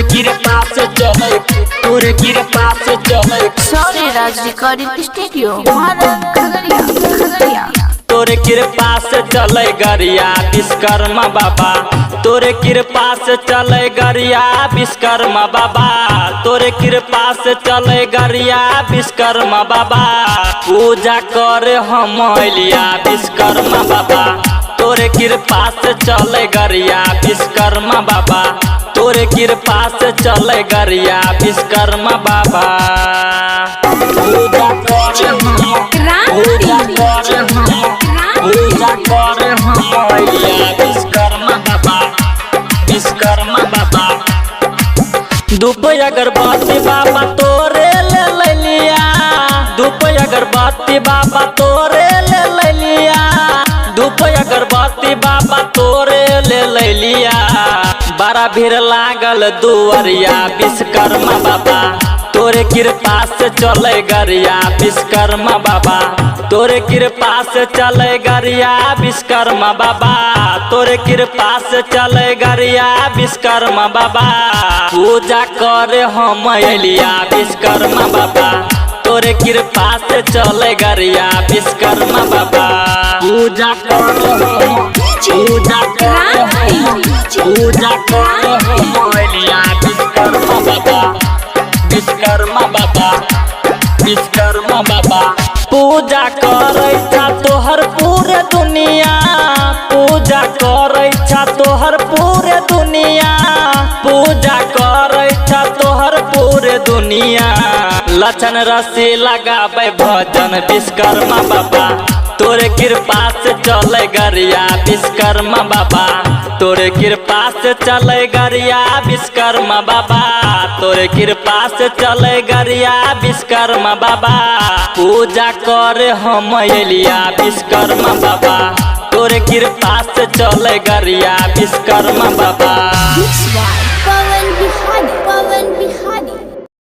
तोरे कृपा से चले, तोरे कृपा से चले। सॉरी राज रिकॉर्डिंग स्टूडियो खगड़िया। तोरे कृपा से चले गरिया विश्वकर्मा बाबा, तोरे कृपा से चले गरिया विश्वकर्मा बाबा, तोरे कृपा से चले गरिया विश्वकर्मा बाबा। पूजा करे हम अलिया विश्वकर्मा बाबा, तोरे कृपा से चले गरिया विश्वकर्मा बाबा, तोरे कृपा से चले गरिया विश्वकर्मा बाबा। पूजा करे हम अलिया विश्वकर्मा बाबा, विश्वकर्मा बाबा। धूप अगरबत्ती बाबा तोरे ले लिया, धूप अगरबत्ती बाबा तोरे ले लिया, धूप अगरबत्ती बाबा तोरे ले लिया। बड़ा भीड़ लागल दुआरिया विश्वकर्मा बाबा, तोरे कृपा से चले गरिया विश्वकर्मा बाबा, तोरे कृपा से चले गरिया विश्वकर्मा बाबा, तोरे कृपा से चले गरिया विश्वकर्मा बाबा। पूजा करे हम अलिया विश्वकर्मा बाबा, तोरे कृपा से चले गरिया विश्वकर्मा बाबा। पूजा करे हम अलिया विश्वकर्मा बाबा, विश्वकर्मा बाबा, विश्वकर्मा बाबा। पूजा करे तोहर पूरे दुनिया, पूजा करे तोहर पूरे दुनिया, पूजा करे तोहर पूरे दुनिया। लछन रसी लगावे भजन विश्वकर्मा बाबा, तोरे कृपा से चले गरिया विश्वकर्मा बाबा, तोरे कृपा से चले गरिया विश्वकर्मा बाबा, तोरे कृपा से चले गरिया विश्वकर्मा बाबा। पूजा करे हम अलिया विश्वकर्मा बाबा, तोरे कृपा से चले गरिया विश्वकर्मा बाबा।